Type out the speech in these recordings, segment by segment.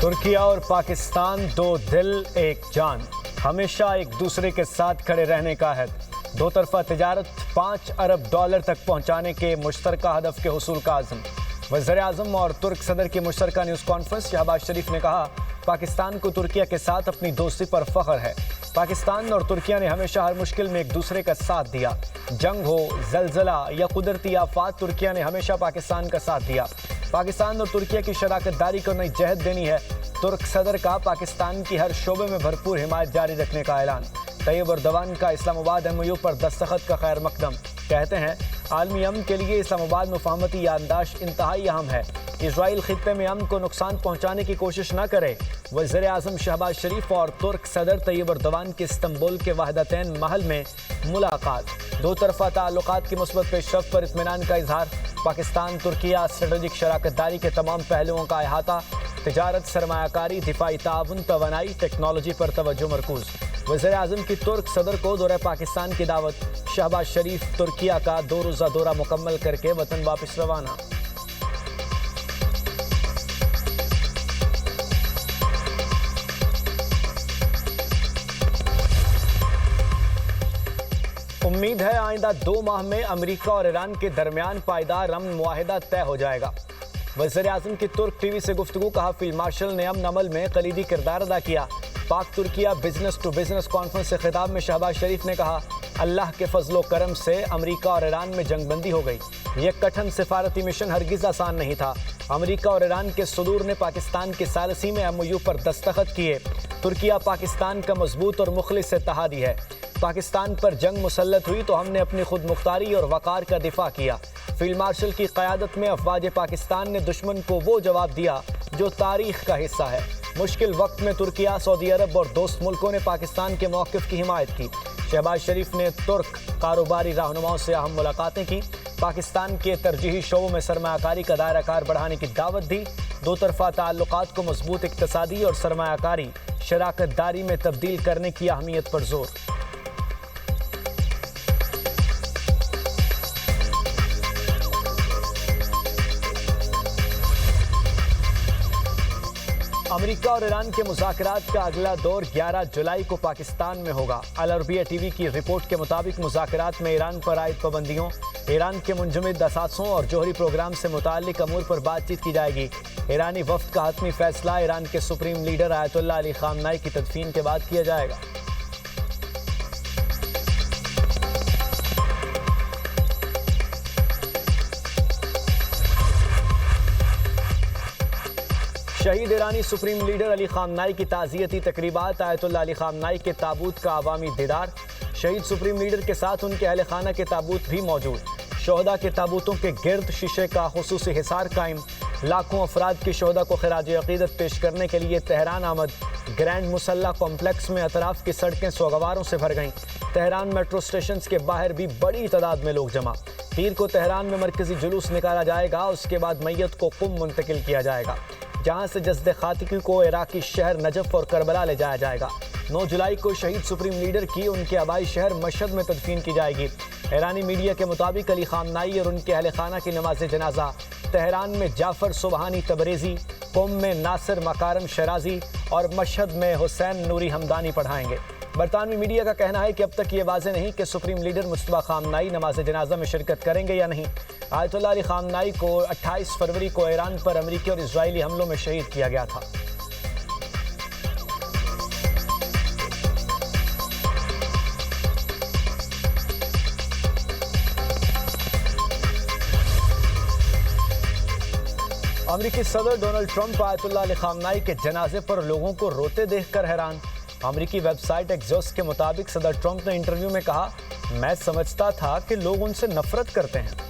ترکیہ اور پاکستان دو دل ایک جان، ہمیشہ ایک دوسرے کے ساتھ کھڑے رہنے کا عہد، دو طرفہ تجارت 5 ارب ڈالر تک پہنچانے کے مشترکہ ہدف کے حصول کا عزم۔ وزیر اعظم اور ترک صدر کی مشترکہ نیوز کانفرنس۔ شہباز شریف نے کہا پاکستان کو ترکیہ کے ساتھ اپنی دوستی پر فخر ہے۔ پاکستان اور ترکیہ نے ہمیشہ ہر مشکل میں ایک دوسرے کا ساتھ دیا، جنگ ہو، زلزلہ یا قدرتی آفات، ترکیہ نے ہمیشہ پاکستان کا ساتھ دیا۔ پاکستان اور ترکیہ کی شراکت داری کو نئی جہت دینی ہے۔ ترک صدر کا پاکستان کی ہر شعبے میں بھرپور حمایت جاری رکھنے کا اعلان۔ طیب اردوان کا اسلام آباد MOU پر دستخط کا خیر مقدم۔ کہتے ہیں عالمی امن کے لیے اسلام آباد مفاہمتی یادداشت انتہائی اہم ہے۔ اسرائیل خطے میں امن کو نقصان پہنچانے کی کوشش نہ کرے۔ وزیر اعظم شہباز شریف اور ترک صدر طیب اردوان کی استنبول کے وحدتین محل میں ملاقات۔ دو طرفہ تعلقات کی مثبت پیش رفت پر اطمینان کا اظہار۔ پاکستان ترکیہ اسٹریٹجک شراکت داری کے تمام پہلوؤں کا احاطہ، تجارت، سرمایہ کاری، دفاعی تعاون، توانائی، ٹیکنالوجی پر توجہ مرکوز۔ وزیر اعظم کی ترک صدر کو دورہ پاکستان کی دعوت۔ شہباز شریف ترکیہ کا 2 روزہ دورہ مکمل کر کے وطن واپس روانہ۔ امید ہے آئندہ 2 ماہ میں امریکہ اور ایران کے درمیان پائیدار امن معاہدہ طے ہو جائے گا۔ وزیر اعظم کی ترک ٹی وی سے گفتگو۔ کہا فیلڈ مارشل نے امن عمل میں کلیدی کردار ادا کیا۔ پاک ترکیہ بزنس ٹو بزنس کانفرنس سے خطاب میں شہباز شریف نے کہا اللہ کے فضل و کرم سے امریکہ اور ایران میں جنگ بندی ہو گئی۔ یہ کٹھن سفارتی مشن ہرگز آسان نہیں تھا۔ امریکہ اور ایران کے صدور نے پاکستان کی ثالثی میں MOU پر دستخط کیے۔ ترکیہ پاکستان کا مضبوط اور مخلص اتحادی ہے۔ پاکستان پر جنگ مسلط ہوئی تو ہم نے اپنی خود مختاری اور وقار کا دفاع کیا۔ فیلڈ مارشل کی قیادت میں افواج پاکستان نے دشمن کو وہ جواب دیا جو تاریخ کا حصہ ہے۔ مشکل وقت میں ترکیہ، سعودی عرب اور دوست ملکوں نے پاکستان کے موقف کی حمایت کی۔ شہباز شریف نے ترک کاروباری رہنماؤں سے اہم ملاقاتیں کی۔ پاکستان کے ترجیحی شعبوں میں سرمایہ کاری کا دائرہ کار بڑھانے کی دعوت دی۔ دو طرفہ تعلقات کو مضبوط اقتصادی اور سرمایہ کاری شراکت داری میں تبدیل کرنے کی اہمیت پر زور۔ امریکہ اور ایران کے مذاکرات کا اگلا دور 11 جولائی کو پاکستان میں ہوگا۔ العربیہ ٹی وی کی رپورٹ کے مطابق مذاکرات میں ایران پر عائد پابندیوں، ایران کے منجمد اثاثوں اور جوہری پروگرام سے متعلق امور پر بات چیت کی جائے گی۔ ایرانی وفد کا حتمی فیصلہ ایران کے سپریم لیڈر آیت اللہ علی خامنائی کی تدفین کے بعد کیا جائے گا۔ شہید ایرانی سپریم لیڈر علی خامنائی کی تعزیتی تقریبات۔ آیت اللہ علی خامنائی کے تابوت کا عوامی دیدار۔ شہید سپریم لیڈر کے ساتھ ان کے اہل خانہ کے تابوت بھی موجود۔ شہداء کے تابوتوں کے گرد شیشے کا خصوصی حصار قائم۔ لاکھوں افراد کی شہداء کو خراج عقیدت پیش کرنے کے لیے تہران آمد۔ گرینڈ مسلح کمپلیکس میں اطراف کی سڑکیں سوگواروں سے بھر گئیں۔ تہران میٹرو اسٹیشنز کے باہر بھی بڑی تعداد میں لوگ جمع۔ پیر کو تہران میں مرکزی جلوس نکالا جائے گا، اس کے بعد میت کو قم منتقل کیا جائے گا، جہاں سے جسد خاتکی کو عراقی شہر نجف اور کربلا لے جایا جائے گا۔ 9 جولائی کو شہید سپریم لیڈر کی ان کے آبائی شہر مشہد میں تدفین کی جائے گی۔ ایرانی میڈیا کے مطابق علی خامنائی اور ان کے اہل خانہ کی نماز جنازہ تہران میں جعفر سبحانی تبریزی، قم میں ناصر مکارم شرازی اور مشہد میں حسین نوری ہمدانی پڑھائیں گے۔ برطانوی میڈیا کا کہنا ہے کہ اب تک یہ واضح نہیں کہ سپریم لیڈر مجتبیٰ خامنائی نماز جنازہ میں شرکت کریں گے یا نہیں۔ آیت اللہ علی خامنائی کو 28 فروری کو ایران پر امریکی اور اسرائیلی حملوں میں شہید کیا گیا تھا۔ امریکی صدر ڈونلڈ ٹرمپ آیت اللہ علی خامنائی کے جنازے پر لوگوں کو روتے دیکھ کر حیران۔ امریکی ویب سائٹ ایکزوس کے مطابق صدر ٹرمپ نے انٹرویو میں کہا میں سمجھتا تھا کہ لوگ ان سے نفرت کرتے ہیں۔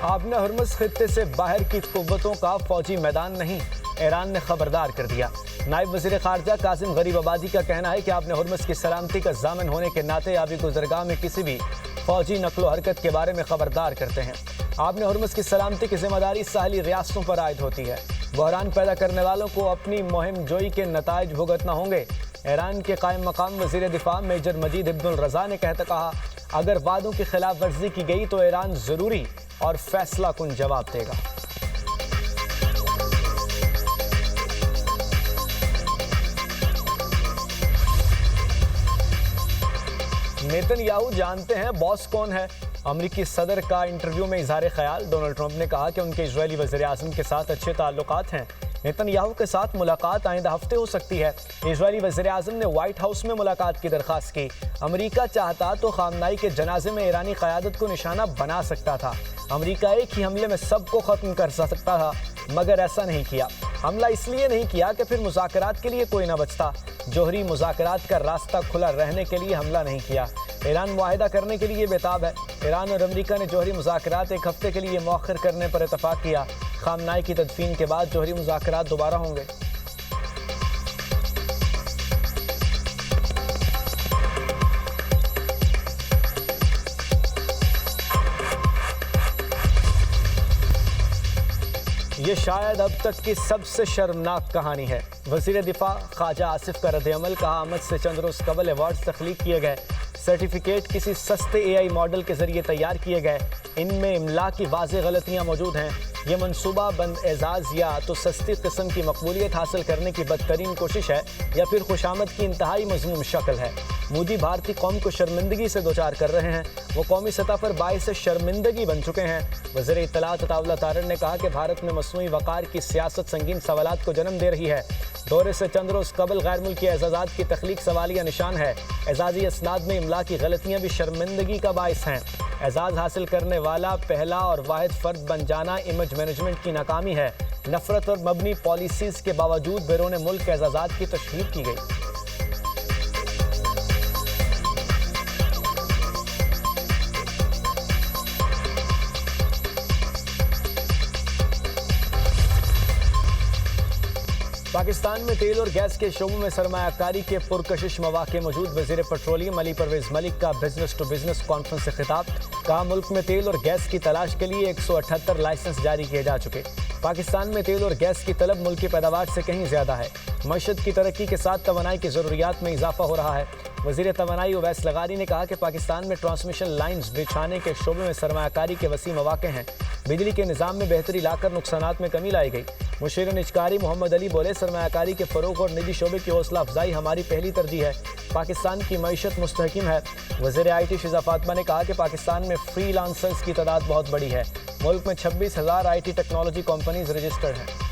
آبِ ہرمز خطے سے باہر کی قوتوں کا فوجی میدان نہیں، ایران نے خبردار کر دیا۔ نائب وزیر خارجہ قاسم غریب آبادی کا کہنا ہے کہ آبِ ہرمز کی سلامتی کا ضامن ہونے کے ناطے آبی گزرگاہ میں کسی بھی فوجی نقل و حرکت کے بارے میں خبردار کرتے ہیں۔ آبِ ہرمز کی سلامتی کی ذمہ داری ساحلی ریاستوں پر عائد ہوتی ہے۔ بحران پیدا کرنے والوں کو اپنی مہم جوئی کے نتائج بھگتنا ہوں گے۔ ایران کے قائم مقام وزیر دفاع میجر مجید ابن الرضا نے کہا اگر وعدوں کی خلاف ورزی کی گئی تو ایران ضروری اور فیصلہ کن جواب دے گا۔ نیتن یاہو جانتے ہیں باس کون ہے؟ امریکی صدر کا انٹرویو میں اظہار خیال۔ ڈونلڈ ٹرمپ نے کہا کہ ان کے اسرائیلی وزیر اعظم کے ساتھ اچھے تعلقات ہیں۔ نیتن یاہو کے ساتھ ملاقات آئندہ ہفتے ہو سکتی ہے۔ اسرائیلی وزیر اعظم نے وائٹ ہاؤس میں ملاقات کی درخواست کی۔ امریکہ چاہتا تو خامنائی کے جنازے میں ایرانی قیادت کو نشانہ بنا سکتا تھا۔ امریکہ ایک ہی حملے میں سب کو ختم کر سکتا تھا، مگر ایسا نہیں کیا۔ حملہ اس لیے نہیں کیا کہ پھر مذاکرات کے لیے کوئی نہ بچتا۔ جوہری مذاکرات کا راستہ کھلا رہنے کے لیے حملہ نہیں کیا۔ ایران معاہدہ کرنے کے لیے بےتاب ہے۔ ایران اور امریکہ نے جوہری مذاکرات ایک ہفتے کے لیے مؤخر کرنے پر اتفاق کیا۔ خامنائی کی تدفین کے بعد جوہری مذاکرات دوبارہ ہوں گے۔ یہ شاید اب تک کی سب سے شرمناک کہانی ہے۔ وزیر دفاع خواجہ آصف کا رد عمل، کہا آمد سے چند روز قبل ایوارڈز تخلیق کیے گئے۔ سرٹیفکیٹ کسی سستے اے آئی ماڈل کے ذریعے تیار کیے گئے۔ ان میں املا کی واضح غلطیاں موجود ہیں۔ یہ منصوبہ بند اعزاز یا تو سستی قسم کی مقبولیت حاصل کرنے کی بدترین کوشش ہے یا پھر خوشامد کی انتہائی مذموم شکل ہے۔ مودی بھارتی قوم کو شرمندگی سے دوچار کر رہے ہیں۔ وہ قومی سطح پر باعث شرمندگی بن چکے ہیں۔ وزیر اطلاعات عطاءاللہ تارڑ نے کہا کہ بھارت میں مصنوعی وقار کی سیاست سنگین سوالات کو جنم دے رہی ہے۔ دورے سے چند روز قبل غیر ملکی اعزازات کی تخلیق سوالیہ نشان ہے۔ اعزازی اسناد میں املا کی غلطیاں بھی شرمندگی کا باعث ہیں۔ اعزاز حاصل کرنے والا پہلا اور واحد فرد بن جانا امیج مینجمنٹ کی ناکامی ہے۔ نفرت اور مبنی پالیسیز کے باوجود بیرون ملک اعزازات کی تشہیر کی گئی۔ پاکستان میں تیل اور گیس کے شعبوں میں سرمایہ کاری کے پرکشش مواقع موجود۔ وزیر پیٹرولیم علی پرویز ملک کا بزنس ٹو بزنس کانفرنس سے خطاب، کہا ملک میں تیل اور گیس کی تلاش کے لیے 178 لائسنس جاری کیے جا چکے۔ پاکستان میں تیل اور گیس کی طلب ملکی پیداوار سے کہیں زیادہ ہے۔ معیشت کی ترقی کے ساتھ توانائی کی ضروریات میں اضافہ ہو رہا ہے۔ وزیر توانائی اویس لغاری نے کہا کہ پاکستان میں ٹرانسمیشن لائنز بچھانے کے شعبے میں سرمایہ کاری کے وسیع مواقع ہیں۔ بجلی کے نظام میں بہتری لا کر نقصانات میں کمی لائی گئی۔ مشیر نجکاری محمد علی بولے، سرمایہ کاری کے فروغ اور نجی شعبے کی حوصلہ افزائی ہماری پہلی ترجیح ہے۔ پاکستان کی معیشت مستحکم ہے۔ وزیر آئی ٹی شیزہ فاطمہ نے کہا کہ پاکستان میں فری لانسرز کی تعداد بہت بڑی ہے۔ ملک میں 26,000 I T technology companies registered ہیں۔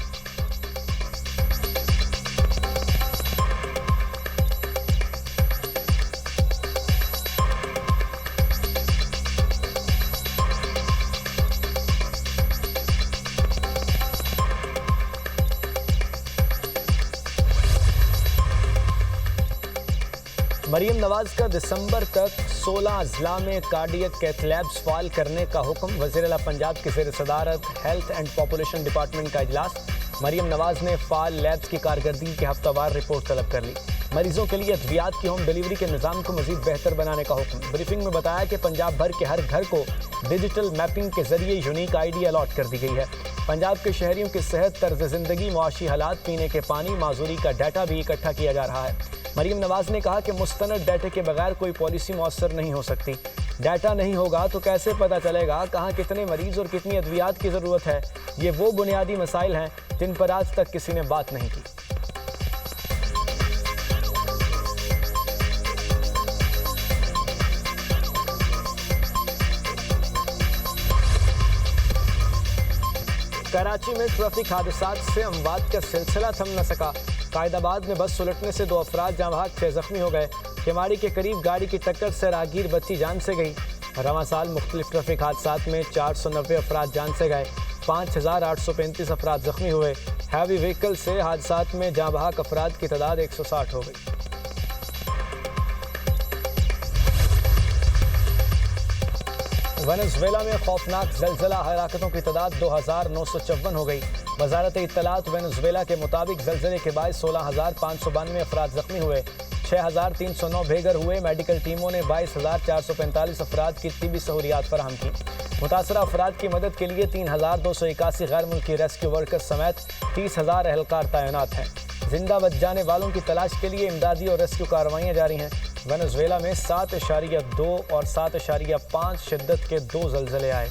مریم نواز کا دسمبر تک 16 اضلاع میں کارڈیک کیتھ لیبز فعال کرنے کا حکم۔ وزیر اعلیٰ پنجاب کے زیر صدارت ہیلتھ اینڈ پاپولیشن ڈپارٹمنٹ کا اجلاس۔ مریم نواز نے فعال لیبز کی کارکردگی کی ہفتہ وار رپورٹ طلب کر لی۔ مریضوں کے لیے ادویات کی ہوم ڈیلیوری کے نظام کو مزید بہتر بنانے کا حکم۔ بریفنگ میں بتایا کہ پنجاب بھر کے ہر گھر کو ڈیجیٹل میپنگ کے ذریعے یونیک آئی ڈی الاٹ کر دی گئی ہے۔ پنجاب کے شہریوں کی صحت، طرز زندگی، معاشی حالات، پینے کے پانی، معذوری کا ڈیٹا بھی اکٹھا کیا جا رہا ہے۔ مریم نواز نے کہا کہ مستند ڈیٹا کے بغیر کوئی پالیسی مؤثر نہیں ہو سکتی۔ ڈیٹا نہیں ہوگا تو کیسے پتہ چلے گا کہاں کتنے مریض اور کتنی ادویات کی ضرورت ہے؟ یہ وہ بنیادی مسائل ہیں جن پر آج تک کسی نے بات نہیں کی۔ کراچی میں ٹریفک حادثات سے اموات کا سلسلہ تھم نہ سکا۔ قائد آباد میں بس الٹنے سے 2 افراد جاں بحق 6 زخمی ہو گئے۔ کیماڑی کے قریب گاڑی کی ٹکر سے راہگیر بچی جان سے گئی۔ رواں سال مختلف ٹریفک حادثات میں 490 افراد جان سے گئے، 5,835 افراد زخمی ہوئے۔ ہیوی وہیکل سے حادثات میں جاں بحق افراد کی تعداد 160 ہو گئی۔ وینزویلا میں خوفناک زلزلہ، ہلاکتوں کی تعداد 2,954 ہو گئی۔ وزارت اطلاعات وینزویلا کے مطابق زلزلے کے باعث 16,592 افراد زخمی ہوئے، 6,309 بھیگر ہوئے۔ میڈیکل ٹیموں نے 22,445 افراد کی طبی سہولیات فراہم کی۔ متاثرہ افراد کی مدد کے لیے 3,281 غیر ملکی ریسکیو ورکرز سمیت 30,000 اہلکار تعینات ہیں۔ زندہ بچ جانے والوں کی تلاش کے لیے امدادی اور ریسکیو کارروائیاں جاری ہیں۔ وینزویلا میں 7.2 اور 7.5 شدت کے 2 زلزلے آئے۔